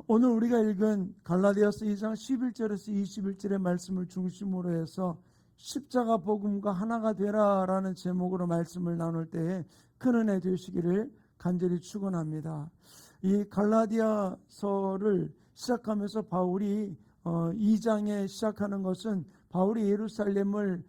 오늘 우리가 읽은 갈라디아서 2장 11절에서 21절의 말씀을 중심으로 해서 십자가 복음과 하나가 되라라는 제목으로 말씀을 나눌 때에 큰 은혜 되시기를 간절히 축원합니다. 이 갈라디아서를 시작하면서 바울이 2장에 시작하는 것은 바울이 예루살렘을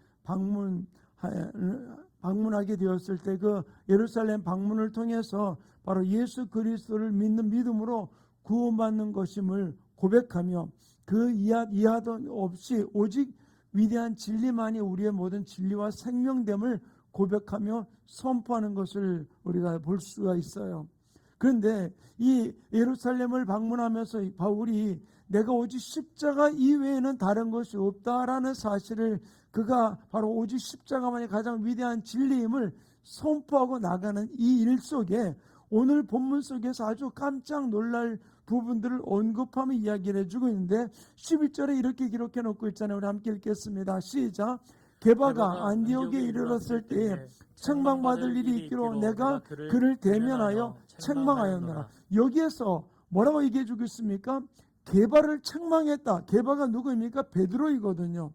방문하게 되었을 때 그 예루살렘 방문을 통해서 바로 예수 그리스도를 믿는 믿음으로 구원받는 것임을 고백하며 그 이하도 없이 오직 위대한 진리만이 우리의 모든 진리와 생명됨을 고백하며 선포하는 것을 우리가 볼 수가 있어요. 그런데 이 예루살렘을 방문하면서 바울이 내가 오직 십자가 이외에는 다른 것이 없다라는 사실을 그가 바로 오직 십자가만이 가장 위대한 진리임을 선포하고 나가는 이 일 속에 오늘 본문 속에서 아주 깜짝 놀랄 부분들을 언급하며 이야기를 해주고 있는데 11절에 이렇게 기록해 놓고 있잖아요. 우리 함께 읽겠습니다. 시작. 게바가 안디옥에 이르렀을 때에 책망받을 일이 있기로 내가 그를 대면하여 책망하였노라. 여기에서 뭐라고 얘기해 주고 있습니까? 게바를 책망했다. 게바가 누구입니까? 베드로이거든요.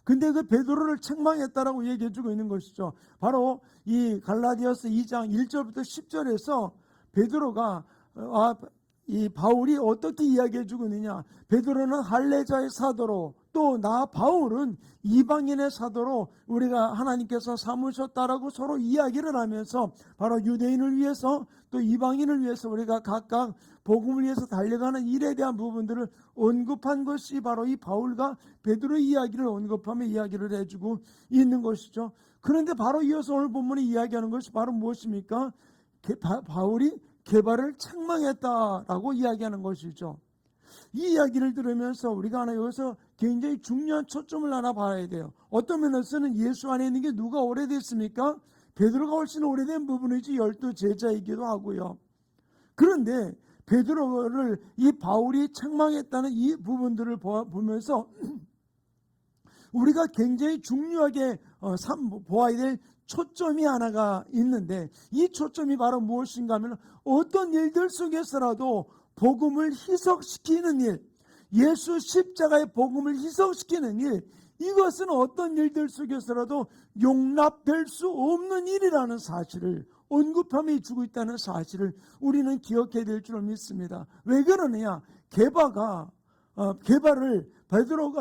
근데 그 베드로를 책망했다라고 얘기해 주고 있는 것이죠. 바로 이 갈라디아서 2장 1절부터 10절에서 베드로가 이 바울이 어떻게 이야기해 주고 있느냐. 베드로는 할례자의 사도로 또 나 바울은 이방인의 사도로 우리가 하나님께서 삼으셨다라고 서로 이야기를 하면서 바로 유대인을 위해서 또 이방인을 위해서 우리가 각각 복음을 위해서 달려가는 일에 대한 부분들을 언급한 것이 바로 이 바울과 베드로의 이야기를 언급하며 이야기를 해주고 있는 것이죠. 그런데 바로 이어서 오늘 본문이 이야기하는 것이 바로 무엇입니까? 바울이 게바를 책망했다라고 이야기하는 것이죠. 이 이야기를 들으면서 우리가 하나 여기서 굉장히 중요한 초점을 하나 봐야 돼요. 어떤 면에서는 예수 안에 있는 게 누가 오래됐습니까? 베드로가 훨씬 오래된 부분이지 12 제자이기도 하고요. 그런데 베드로를 이 바울이 책망했다는 이 부분들을 보면서 우리가 굉장히 중요하게 보아야 될 초점이 하나가 있는데 이 초점이 바로 무엇인가 하면 어떤 일들 속에서라도 복음을 희석시키는 일, 예수 십자가의 복음을 희석시키는 일, 이것은 어떤 일들 속에서라도 용납될 수 없는 일이라는 사실을 언급함에 주고 있다는 사실을 우리는 기억해야 될 줄 믿습니다. 왜 그러느냐? 게바를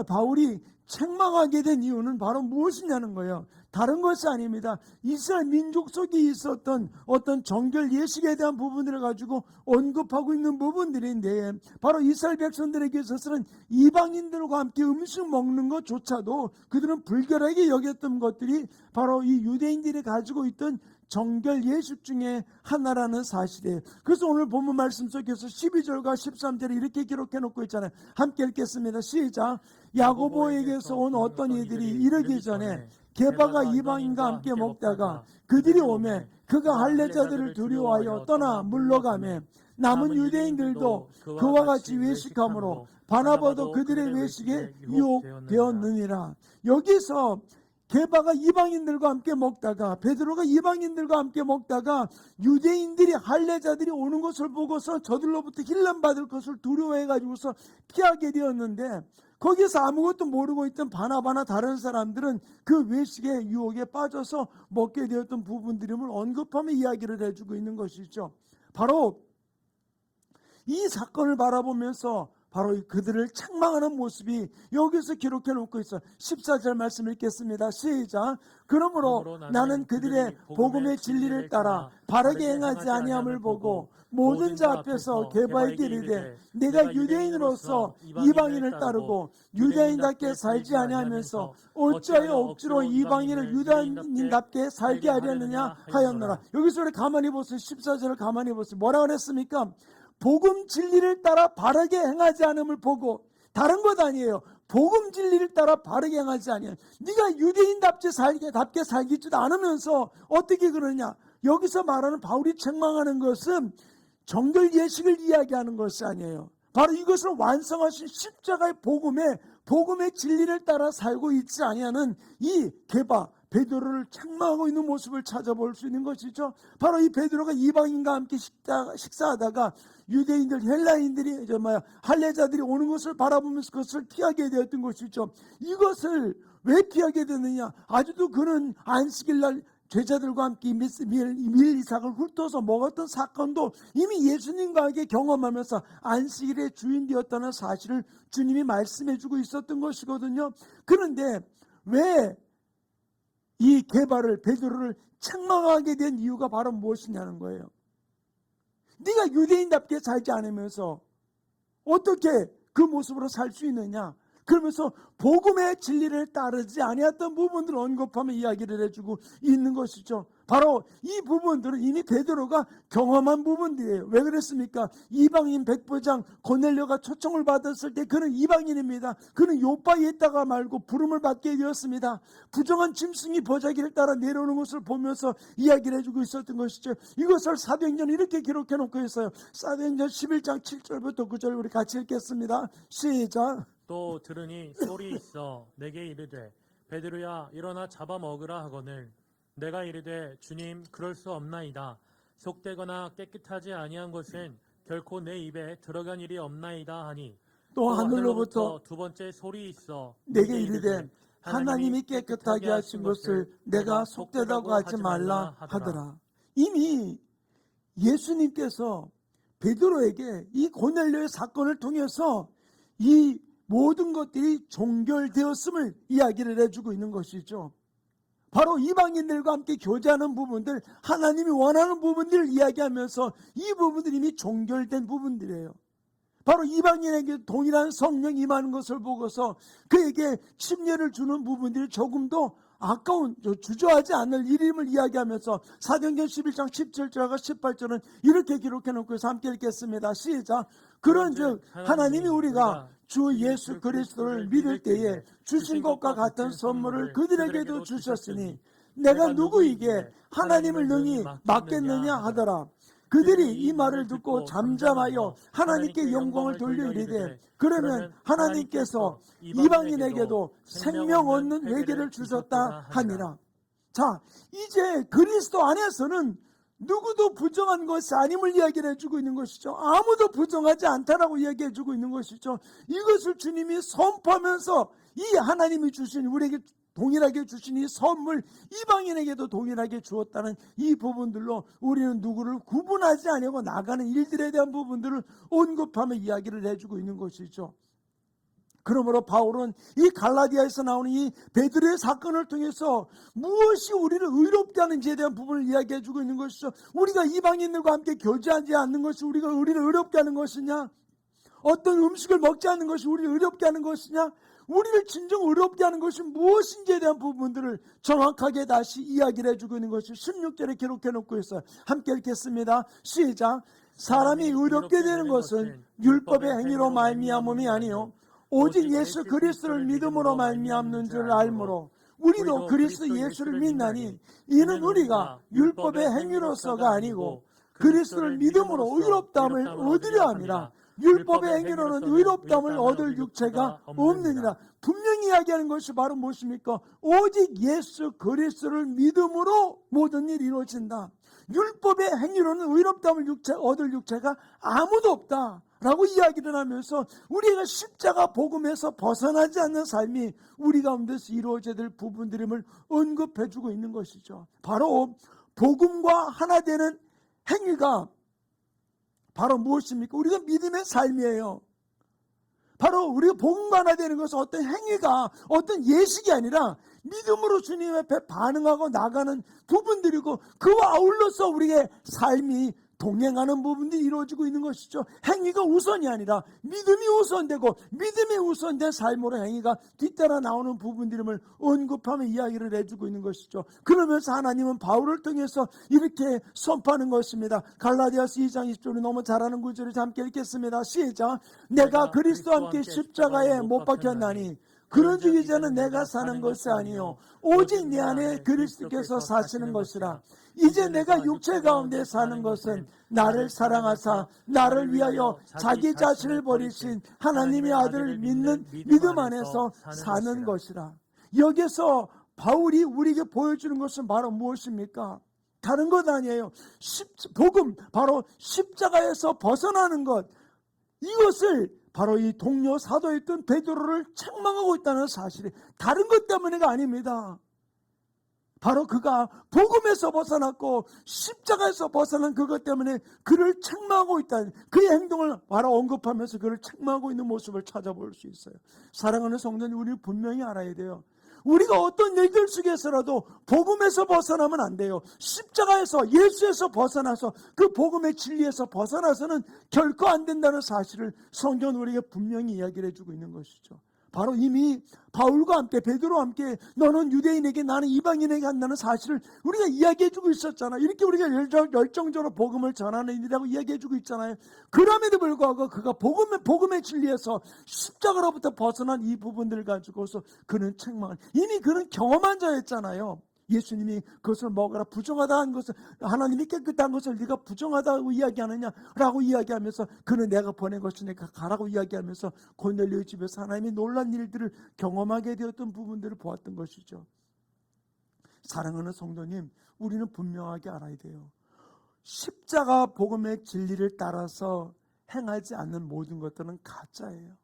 바울이 책망하게 된 이유는 바로 무엇이냐는 거예요. 다른 것이 아닙니다. 이스라엘 민족 속에 있었던 어떤 정결 예식에 대한 부분들을 가지고 언급하고 있는 부분들인데 바로 이스라엘 백성들에게 있어서는 이방인들과 함께 음식 먹는 것조차도 그들은 불결하게 여겼던 것들이 바로 이 유대인들이 가지고 있던 정결 예식 중에 하나라는 사실이에요. 그래서 오늘 본문 말씀 속에서 12절과 13절에 이렇게 기록해 놓고 있잖아요. 함께 읽겠습니다. 시작. 야고보에게서 온 어떤 이들이 이르기 전에 게바가 이방인과 함께 먹다가 그들이 오매 그가 할례자들을 두려워하여 떠나 물러가매 남은 유대인들도 그와 같이 외식함으로 바나바도 그들의 외식에 유혹되었느니라. 여기서 게바가 이방인들과 함께 먹다가 베드로가 이방인들과 함께 먹다가 유대인들이 할례자들이 오는 것을 보고서 저들로부터 힐난받을 것을 두려워해가지고서 피하게 되었는데 거기서 아무것도 모르고 있던 바나바나 다른 사람들은 그 외식의 유혹에 빠져서 먹게 되었던 부분들임을 언급하며 이야기를 해주고 있는 것이죠. 바로 이 사건을 바라보면서 바로 그들을 책망하는 모습이 여기서 기록해 놓고 있어요. 14절 말씀 읽겠습니다. 시작. 그러므로 나는 그들의 복음의 진리를 따라 바르게 행하지 아니함을 보고 모든 자 앞에서 게바에게 이르되 내가 유대인으로서 이방인을 따르고 유대인답게 살지 아니하면서 어찌하여 억지로 이방인을 유대인답게 살게 하려느냐 하였노라. 여기서 우리 가만히 보세요. 14절을 가만히 보세요. 뭐라 그랬습니까? 복음 진리를 따라 바르게 행하지 않음을 보고 다른 것 아니에요. 복음 진리를 따라 바르게 행하지 아니하면 네가 유대인답게 살기지도 않으면서 어떻게 그러냐. 여기서 말하는 바울이 책망하는 것은 정결 예식을 이야기하는 것이 아니에요. 바로 이것을 완성하신 십자가의 복음의 진리를 따라 살고 있지 아니하는 이 게바 베드로를 책망하고 있는 모습을 찾아볼 수 있는 것이죠. 바로 이 베드로가 이방인과 함께 식사하다가 유대인들, 헬라인들이 할례자들이 오는 것을 바라보면서 그것을 피하게 되었던 것이죠. 이것을 왜 피하게 되느냐? 아직도 그는 안식일 날 제자들과 함께 밀 이삭을 훑어서 먹었던 사건도 이미 예수님과 함께 경험하면서 안식일의 주인 되었다는 사실을 주님이 말씀해 주고 있었던 것이거든요. 그런데 왜 이 게바를, 베드로를 책망하게 된 이유가 바로 무엇이냐는 거예요. 네가 유대인답게 살지 않으면서 어떻게 그 모습으로 살 수 있느냐? 그러면서 복음의 진리를 따르지 아니했던 부분들을 언급하며 이야기를 해주고 있는 것이죠. 바로 이 부분들은 이미 베드로가 경험한 부분들이에요. 왜 그랬습니까? 이방인 백부장 고넬료가 초청을 받았을 때 그는 이방인입니다. 그는 요바에 있다가 말고 부름을 받게 되었습니다. 부정한 짐승이 보자기를 따라 내려오는 것을 보면서 이야기를 해주고 있었던 것이죠. 이것을 사도행전에 이렇게 기록해 놓고 있어요. 사도행전 11장 7절부터 9절 우리 같이 읽겠습니다. 시작. 또 들으니 소리 있어 내게 이르되 베드로야 일어나 잡아먹으라 하거늘 내가 이르되 주님 그럴 수 없나이다. 속되거나 깨끗하지 아니한 것은 결코 내 입에 들어간 일이 없나이다 하니 또 하늘로부터 두 번째 소리 있어 내게 이르되 하나님이 깨끗하게 하신 것을 내가 속되다고 하지 말라 하더라. 이미 예수님께서 베드로에게 이 고넬료의 사건을 통해서 이 모든 것들이 종결되었음을 이야기를 해주고 있는 것이죠. 바로 이방인들과 함께 교제하는 부분들, 하나님이 원하는 부분들을 이야기하면서 이 부분들이 이미 종결된 부분들이에요. 바로 이방인에게 동일한 성령이 임하는 것을 보고서 그에게 침례를 주는 부분들이 조금도 아까운, 주저하지 않을 일임을 이야기하면서 사도행전 11장 17절과 18절은 이렇게 기록해 놓고 함께 읽겠습니다. 시작. 그런즉 하나님이 우리가 주 예수 그리스도를 믿을 때에 주신 것과 같은 선물을 그들에게도 주셨으니 내가 누구에게 하나님을 능히 맡겠느냐 하더라. 그들이 이 말을 듣고 잠잠하여 하나님께 영광을 돌려 이르되 그러면 하나님께서 이방인에게도 생명 얻는 회개를 주셨다 하니라. 자, 이제 그리스도 안에서는 누구도 부정한 것이 아님을 이야기를 해주고 있는 것이죠. 아무도 부정하지 않다라고 이야기해 주고 있는 것이죠. 이것을 주님이 선포하면서 이 하나님이 주신 우리에게 동일하게 주신 이 선물, 이방인에게도 동일하게 주었다는 이 부분들로 우리는 누구를 구분하지 않고 나가는 일들에 대한 부분들을 언급하며 이야기를 해주고 있는 것이죠. 그러므로 바울은 이 갈라디아에서 나오는 이 베드로의 사건을 통해서 무엇이 우리를 의롭게 하는지에 대한 부분을 이야기해 주고 있는 것이죠. 우리가 이방인들과 함께 교제하지 않는 것이 우리를 의롭게 하는 것이냐? 어떤 음식을 먹지 않는 것이 우리를 의롭게 하는 것이냐? 우리를 진정 의롭게 하는 것이 무엇인지에 대한 부분들을 정확하게 다시 이야기를 해주고 있는 것이 16절에 기록해 놓고 있어요. 함께 읽겠습니다. 시작. 사람이 의롭게 되는 것은 율법의 행위로 말미암음이 아니요 오직 예수 그리스도를 믿음으로 말미암는 줄 알므로 우리도 그리스도 예수를 믿나니 이는 우리가 율법의 행위로서가 아니고 그리스도를 믿음으로 의롭다함을 얻으려 함이라. 율법의 행위로는 의롭다함을 얻을 육체가 없느니라. 분명히 이야기하는 것이 바로 무엇입니까? 오직 예수 그리스도를 믿음으로 모든 일이 이루어진다. 율법의 행위로는 의롭다함을 얻을 육체가 아무도 없다 라고 이야기를 하면서 우리가 십자가 복음에서 벗어나지 않는 삶이 우리 가운데서 이루어져야 될 부분들임을 언급해주고 있는 것이죠. 바로 복음과 하나 되는 행위가 바로 무엇입니까? 우리가 믿음의 삶이에요. 바로 우리가 복음과 하나 되는 것은 어떤 행위가 어떤 예식이 아니라 믿음으로 주님 앞에 반응하고 나가는 부분들이고 그와 아울러서 우리의 삶이 동행하는 부분들이 이루어지고 있는 것이죠. 행위가 우선이 아니라 믿음이 우선되고 믿음이 우선된 삶으로 행위가 뒤따라 나오는 부분들임을 언급하며 이야기를 해주고 있는 것이죠. 그러면서 하나님은 바울을 통해서 이렇게 선포하는 것입니다. 갈라디아서 2장 20절이 너무 잘하는 구절을 함께 읽겠습니다. 시작. 내가 그리스도와 함께 십자가에 못 박혔나니 그런즉 이제는 내가 사는 것이 아니요 오직 내 안에 그리스도께서 사시는 것이라. 이제 내가 육체 가운데 사는 것은 나를 사랑하사 나를 위하여 자기 자신을 버리신 하나님의 아들을 믿는 믿음 안에서 사는 것이라. 여기서 바울이 우리에게 보여주는 것은 바로 무엇입니까? 다른 것 아니에요. 복음, 바로 십자가에서 벗어나는 것. 이것을 바로 이 동료 사도였던 베드로를 책망하고 있다는 사실이 다른 것 때문에가 아닙니다. 바로 그가 복음에서 벗어났고 십자가에서 벗어난 그것 때문에 그를 책망하고 있다. 그의 행동을 바로 언급하면서 그를 책망하고 있는 모습을 찾아볼 수 있어요. 사랑하는 성도님, 우리는 분명히 알아야 돼요. 우리가 어떤 일들 속에서라도 복음에서 벗어나면 안 돼요. 십자가에서, 예수에서 벗어나서 그 복음의 진리에서 벗어나서는 결코 안 된다는 사실을 성경은 우리에게 분명히 이야기를 해주고 있는 것이죠. 바로 이미 바울과 함께, 베드로와 함께 너는 유대인에게, 나는 이방인에게 한다는 사실을 우리가 이야기해주고 있었잖아요. 이렇게 우리가 열정적으로 복음을 전하는 일이라고 이야기해주고 있잖아요. 그럼에도 불구하고 그가 복음의 진리에서 십자가로부터 벗어난 이 부분들을 가지고서 그는 책망을, 이미 그는 경험한 자였잖아요. 예수님이 그것을 먹으라 부정하다 한 것을, 하나님이 깨끗한 것을 네가 부정하다고 이야기하느냐라고 이야기하면서 그는 내가 보낸 것이니까 가라고 이야기하면서 고넬료의 집에서 하나님이 놀란 일들을 경험하게 되었던 부분들을 보았던 것이죠. 사랑하는 성도님, 우리는 분명하게 알아야 돼요. 십자가 복음의 진리를 따라서 행하지 않는 모든 것들은 가짜예요.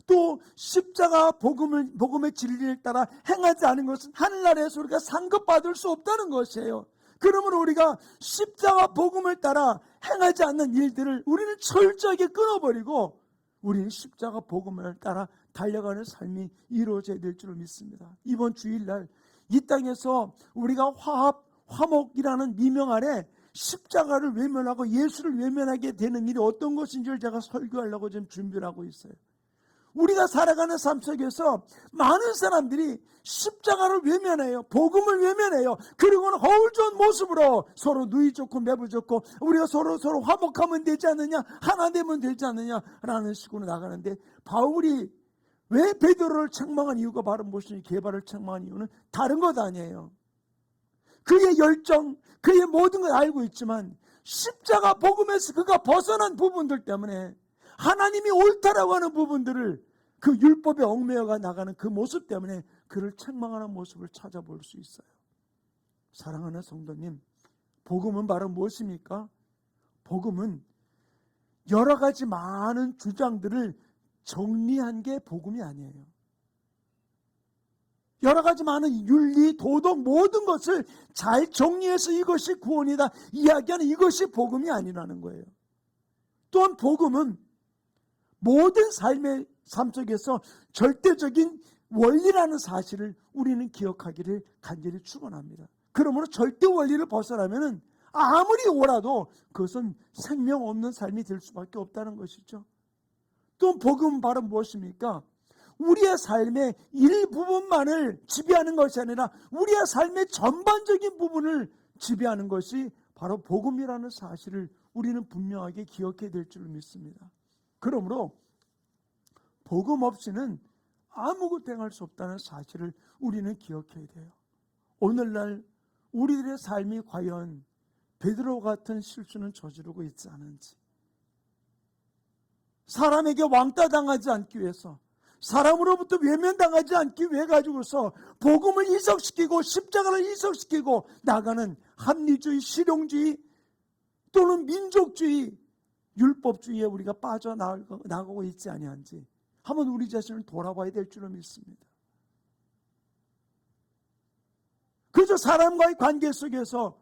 또 십자가 복음의 진리를 따라 행하지 않은 것은 하늘나라에서 우리가 상급받을 수 없다는 것이에요. 그러므로 우리가 십자가 복음을 따라 행하지 않는 일들을 우리는 철저하게 끊어버리고 우리는 십자가 복음을 따라 달려가는 삶이 이루어져야 될 줄 믿습니다. 이번 주일날 이 땅에서 우리가 화목이라는 미명 아래 십자가를 외면하고 예수를 외면하게 되는 일이 어떤 것인지를 제가 설교하려고 지금 준비를 하고 있어요. 우리가 살아가는 삶 속에서 많은 사람들이 십자가를 외면해요. 복음을 외면해요. 그리고는 허울 좋은 모습으로 서로 누이 좋고 매부 좋고 우리가 서로 화목하면 되지 않느냐, 하나 되면 되지 않느냐라는 식으로 나가는데, 바울이 왜 베드로를 책망한 이유가 바로 무엇이냐, 게바를 책망한 이유는 다른 것 아니에요. 그의 열정, 그의 모든 걸 알고 있지만 십자가 복음에서 그가 벗어난 부분들 때문에 하나님이 옳다라고 하는 부분들을, 그 율법에 얽매여가 나가는 그 모습 때문에 그를 책망하는 모습을 찾아볼 수 있어요. 사랑하는 성도님, 복음은 바로 무엇입니까? 복음은 여러 가지 많은 주장들을 정리한 게 복음이 아니에요. 여러 가지 많은 윤리, 도덕 모든 것을 잘 정리해서 이것이 구원이다 이야기하는 이것이 복음이 아니라는 거예요. 또한 복음은 모든 삶의 삶 속에서 절대적인 원리라는 사실을 우리는 기억하기를 간절히 축원합니다. 그러므로 절대 원리를 벗어나면은 아무리 오라도 그것은 생명 없는 삶이 될 수밖에 없다는 것이죠. 또 복음은 바로 무엇입니까? 우리의 삶의 일부분만을 지배하는 것이 아니라 우리의 삶의 전반적인 부분을 지배하는 것이 바로 복음이라는 사실을 우리는 분명하게 기억해야 될 줄 믿습니다. 그러므로 복음 없이는 아무것도 행할 수 없다는 사실을 우리는 기억해야 돼요. 오늘날 우리들의 삶이 과연 베드로 같은 실수는 저지르고 있지 않은지, 사람에게 왕따 당하지 않기 위해서, 사람으로부터 외면당하지 않기 위해 가지고서 복음을 이석시키고 십자가를 이석시키고 나가는 합리주의, 실용주의 또는 민족주의, 율법주의에 우리가 빠져나가고 있지 아니한지 한번 우리 자신을 돌아봐야 될 줄로 믿습니다. 그저 사람과의 관계 속에서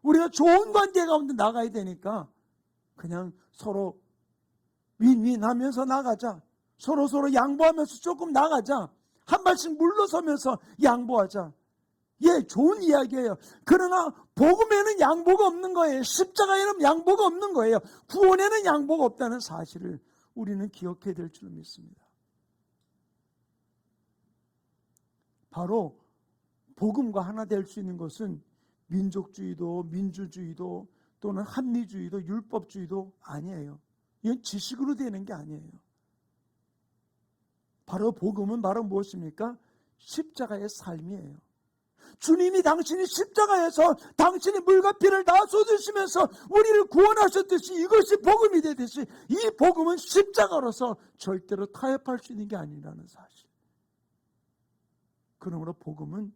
우리가 좋은 관계 가운데 나가야 되니까 그냥 서로 윈윈하면서 나가자, 서로 양보하면서 조금 나가자, 한 발씩 물러서면서 양보하자. 예, 좋은 이야기예요. 그러나 복음에는 양보가 없는 거예요. 십자가에는 양보가 없는 거예요. 구원에는 양보가 없다는 사실을 우리는 기억해야 될 줄 믿습니다. 바로 복음과 하나 될 수 있는 것은 민족주의도 민주주의도 또는 합리주의도 율법주의도 아니에요. 이건 지식으로 되는 게 아니에요. 바로 복음은 바로 무엇입니까? 십자가의 삶이에요. 주님이 당신이 십자가에서 당신이 물과 피를 다 쏟으시면서 우리를 구원하셨듯이 이것이 복음이 되듯이 이 복음은 십자가로서 절대로 타협할 수 있는 게 아니라는 사실. 그러므로 복음은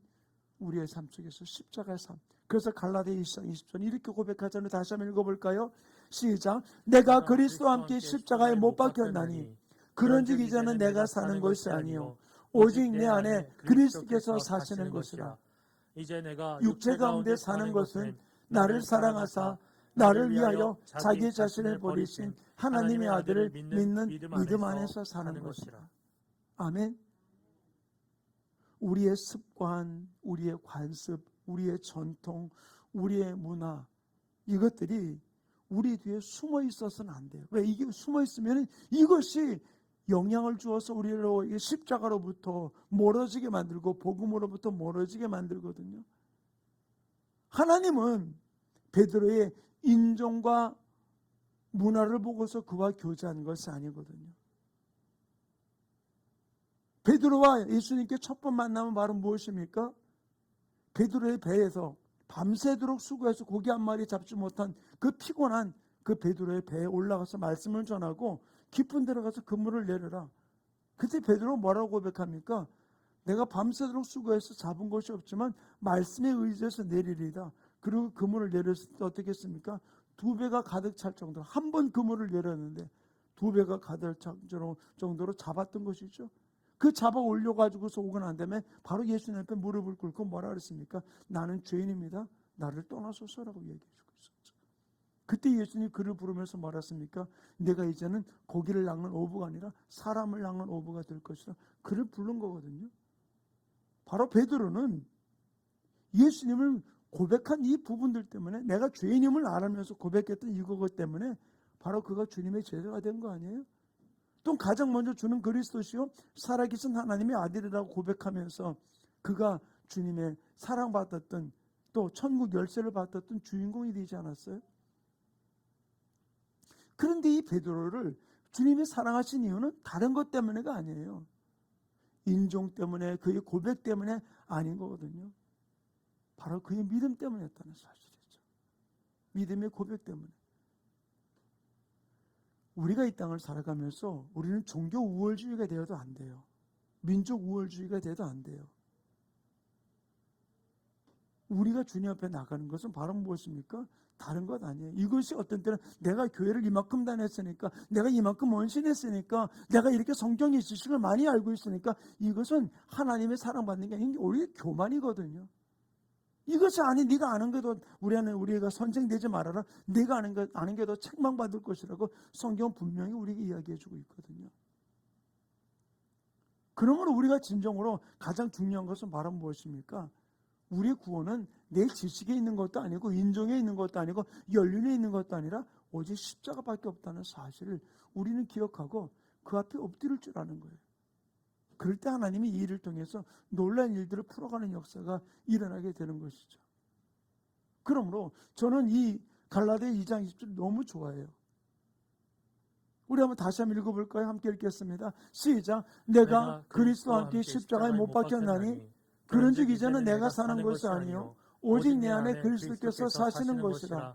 우리의 삶 속에서 십자가의 삶. 그래서 갈라디아 2장 20절 이렇게 고백하잖아요. 다시 한번 읽어볼까요? 시작. 내가 그리스도와 함께 십자가에 못 박혔나니 그런즉 이제는 내가 사는 것이 아니요 오직 내 안에 그리스도께서 사시는 것이라. 이제 내가 육체 가운데 사는 것은 나를 사랑하사 나를 위하여 자기 자신을 버리신 하나님의 아들을 믿는 믿음 안에서 사는 것이라. 아멘. 우리의 습관, 우리의 관습, 우리의 전통, 우리의 문화, 이것들이 우리 뒤에 숨어 있어서는 안 돼요. 왜? 이게 숨어 있으면 이것이 영향을 주어서 우리를 십자가로부터 멀어지게 만들고 복음으로부터 멀어지게 만들거든요. 하나님은 베드로의 인종과 문화를 보고서 그와 교제한 것이 아니거든요. 베드로와 예수님께 첫 번 만나면 바로 무엇입니까? 베드로의 배에서 밤새도록 수고해서 고기 한 마리 잡지 못한 그 피곤한 그 베드로의 배에 올라가서 말씀을 전하고 깊은 데로 가서 그물을 내려라. 그때 베드로가 뭐라고 고백합니까? 내가 밤새도록 수고해서 잡은 것이 없지만 말씀에 의지해서 내리리다. 그리고 그물을 내렸을 때 어떻게 했습니까? 2배가 가득 찰 정도로 한 번 그물을 내렸는데 2배가 가득 찰 정도로 잡았던 것이죠. 그 잡아 올려가지고서 오고 난 다음에 바로 예수님 앞에 무릎을 꿇고 뭐라 그랬습니까? 나는 죄인입니다. 나를 떠나소서라고 얘기해주고 있었죠. 그때 예수님이 그를 부르면서 뭐라 했습니까? 내가 이제는 고기를 낚는 어부가 아니라 사람을 낚는 어부가 될 것이라. 그를 부른 거거든요. 바로 베드로는 예수님을 고백한 이 부분들 때문에 내가 죄인임을 알면서 고백했던 이것 때문에 바로 그가 주님의 제자가 된 거 아니에요? 또 가장 먼저 주는 그리스도시요 살아계신 하나님의 아들이라고 고백하면서 그가 주님의 사랑받았던 또 천국 열쇠를 받았던 주인공이 되지 않았어요? 그런데 이 베드로를 주님이 사랑하신 이유는 다른 것 때문에가 아니에요. 인종 때문에 그의 고백 때문에 아닌 거거든요. 바로 그의 믿음 때문이었다는 사실이죠. 믿음의 고백 때문에. 우리가 이 땅을 살아가면서 우리는 종교 우월주의가 되어도 안 돼요. 민족 우월주의가 돼도 안 돼요. 우리가 주님 앞에 나가는 것은 바로 무엇입니까? 다른 것 아니에요. 이것이 어떤 때는 내가 교회를 이만큼 다녔으니까, 내가 이만큼 헌신했으니까, 내가 이렇게 성경의 지식을 많이 알고 있으니까 이것은 하나님의 사랑받는 게 아닌 게 오히려 교만이거든요. 이것이 아니 네가 아는 게도 우리가 선생되지 말아라. 네가 아는 게 더 책망받을 것이라고 성경은 분명히 우리에게 이야기해주고 있거든요. 그러므로 우리가 진정으로 가장 중요한 것은 바로 무엇입니까? 우리의 구원은 내 지식에 있는 것도 아니고 인종에 있는 것도 아니고 연륜에 있는 것도 아니라 오직 십자가밖에 없다는 사실을 우리는 기억하고 그 앞에 엎드릴 줄 아는 거예요. 그럴 때 하나님이 이 일을 통해서 놀라운 일들을 풀어가는 역사가 일어나게 되는 것이죠. 그러므로 저는 이 갈라디아 2장 20절 너무 좋아해요. 우리 한번 다시 한번 읽어볼까요? 함께 읽겠습니다. 시작. 내가 그리스도와 함께 십자가에 못 박혔나니 그런즉 이제는 내가 사는 것이 아니요 오직 내 안에 그리스도께서 사시는 것이라.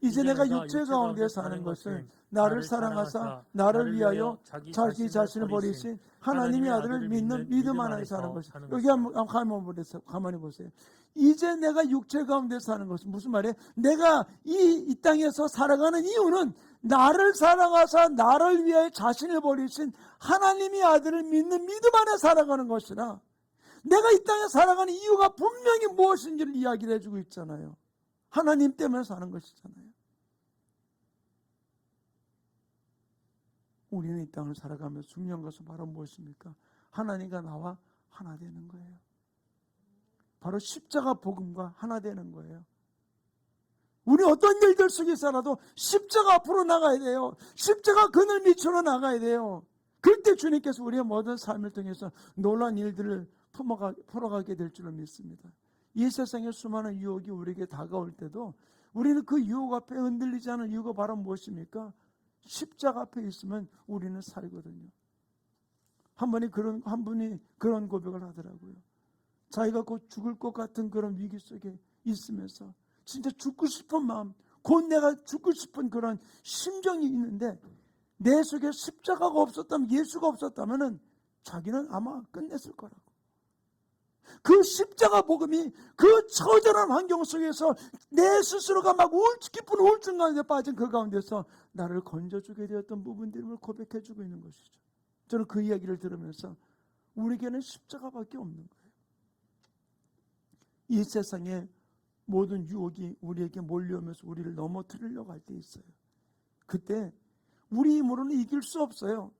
이제 내가 육체 가운데 사는 것은 나를 사랑하사 나를 위하여 자기 자신을 버리신 하나님의 아들을 믿는 믿음 안에 사는 것이다. 여기 가만히 보세요. 이제 내가 육체 가운데 사는 것은 무슨 말이에요? 내가 이 땅에서 살아가는 이유는 나를 사랑하사 나를 위하여 자신을 버리신 하나님의 아들을 믿는 믿음 안에 살아가는 것이라. 내가 이 땅에 살아가는 이유가 분명히 무엇인지를 이야기를 해주고 있잖아요. 하나님 때문에 사는 것이잖아요. 우리는 이 땅을 살아가면서 중요한 것은 바로 무엇입니까? 하나님과 나와 하나 되는 거예요. 바로 십자가 복음과 하나 되는 거예요. 우리 어떤 일들 속에 살아도 십자가 앞으로 나가야 돼요. 십자가 그늘 밑으로 나가야 돼요. 그때 주님께서 우리의 모든 삶을 통해서 놀라운 일들을 풀어가게 될 줄을 믿습니다. 이 세상의 수많은 유혹이 우리에게 다가올 때도 우리는 그 유혹 앞에 흔들리지 않은 이유가 바로 무엇입니까? 십자가 앞에 있으면 우리는 살거든요. 한 분이 그런 고백을 하더라고요. 자기가 곧 죽을 것 같은 그런 위기 속에 있으면서 진짜 죽고 싶은 마음, 곧 내가 죽고 싶은 그런 심정이 있는데 내 속에 십자가가 없었다면, 예수가 없었다면 자기는 아마 끝냈을 거라고. 그 십자가 복음이 그 처절한 환경 속에서 내 스스로가 막 깊은 우울증 가운데 빠진 그 가운데서 나를 건져주게 되었던 부분들을 고백해주고 있는 것이죠. 저는 그 이야기를 들으면서 우리에게는 십자가밖에 없는 거예요. 이 세상에 모든 유혹이 우리에게 몰려오면서 우리를 넘어뜨리려고 할 때 있어요. 그때 우리 힘으로는 이길 수 없어요.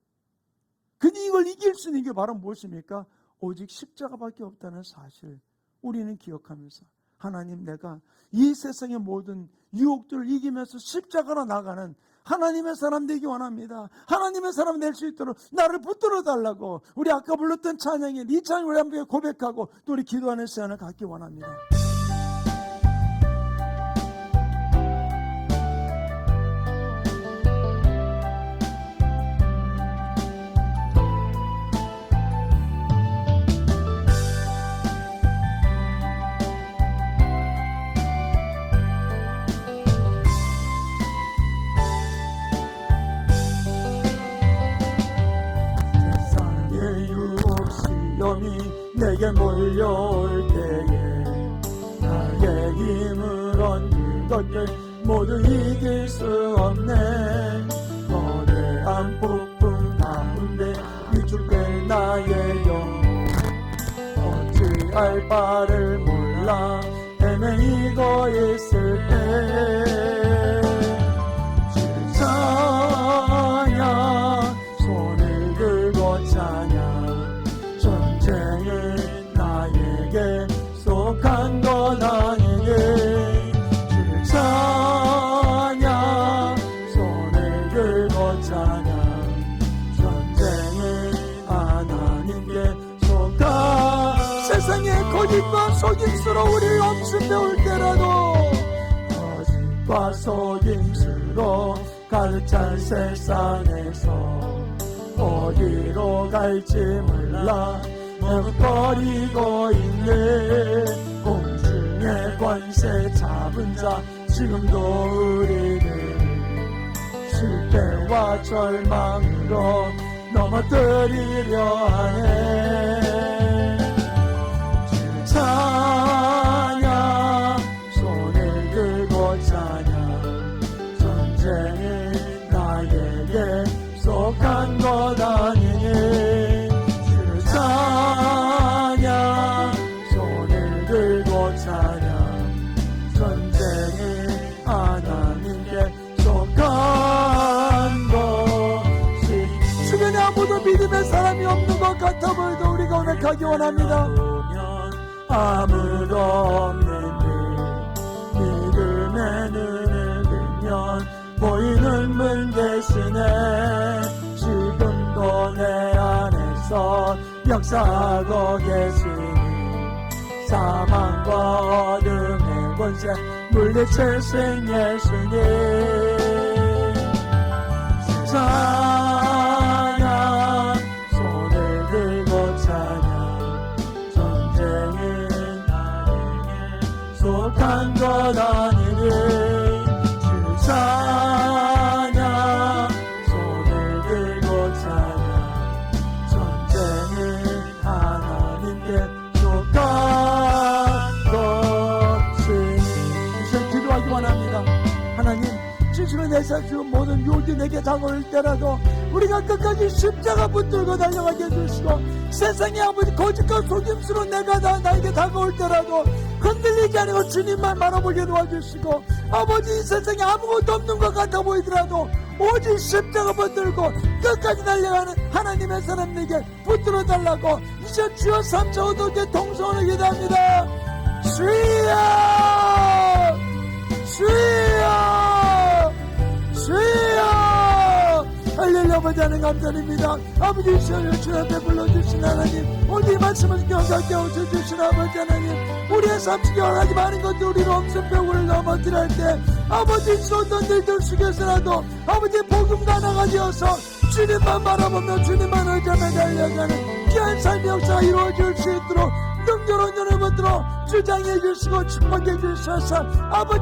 근데 이걸 이길 수 있는 게 바로 무엇입니까? 오직 십자가밖에 없다는 사실 우리는 기억하면서 하나님, 내가 이 세상의 모든 유혹들을 이기면서 십자가로 나가는 하나님의 사람 되기 원합니다. 하나님의 사람 될 수 있도록 나를 붙들어 달라고 우리 아까 불렀던 찬양에 이 찬양을 함께 고백하고 또 우리 기도하는 시간을 갖기 원합니다. 내게 몰려올 때에 나의 힘을 얻는 것들 모두 이길 수 없네. 거대한 폭풍 가운데 위축된 나의 영혼 어찌할 바를 몰라 헤매이고 있을 때 찬양 손을 들고 찬양 전쟁은 나에게 속한 건 아니니 주 찬양 손을 들고 찬양 전쟁은 하나님께 속한 세상의 거짓과 속임수로 우리를 엄습해올 때라도 거짓과 속임수로 가득 찬 세상에서 어디로 갈지 몰라 머뭇거리고 있는 공중의 권세 잡은 자 지금도 우리를 실패와 절망으로 넘어뜨리려 하네. 주 찬양 손을 들고 찬양 전쟁은 나에게 속한 것 아니니 주 찬양 손을 들고 찬양 전쟁은 하나님께 속한 것이 주변에 아무도 믿음의 사람이 없는 것 같아 보여도 우리가 고백하기 원합니다. 아무도 없는 듯 믿음의 눈을 들면 보이는 분 대신에 지금도 내 안에서 역사하고 계시니 사망과 어둠의 권세 물리치신 예수님 찬양 손을 들고 찬양 전쟁은 나에게 속한 것 아니니 찬양 손을 들고 찬양 전쟁은 하나님께 속한 것이니 이제 기도하기 원합니다. 하나님, 지금의 내 삶 모든 유혹이 내게 다가올 때라도 우리가 끝까지 십자가 붙들고 달려가게 해주시고 세상의 아버지 거짓과 속임수로 나에게 다가올 때라도 흔들리지 않고 주님만 바라보게 도와주시고 아버지 이 세상에 아무것도 없는 것 같아 보이더라도 오직 십자가 붙들고 끝까지 달려가는 하나님의 사람에게 붙들어 달라고 이제 주여 3차 5도께 동성을 기도합니다. 주여 주여 주여 할렐루야. 아버지 하나님 감사드립니다. 아버지 이 시간을 주 앞에 불러주신 하나님 오늘 이 말씀을 경각게 오셔주신 아버지 하나님 우리의 삶 속에 여러 가지 많은 것들 우리를 엄습벽을 넘어뜨릴 때 아버지 어떤 일들 속에서라도 아버지 복음과 하나가 되어서 주님만 바라보며 주님만 의지하며 달려가는 귀한 삶의 역사가 이루어질 수 있도록 능력으로 눈을 붙들어 주장해 주시고 축복해 주셔서 아버지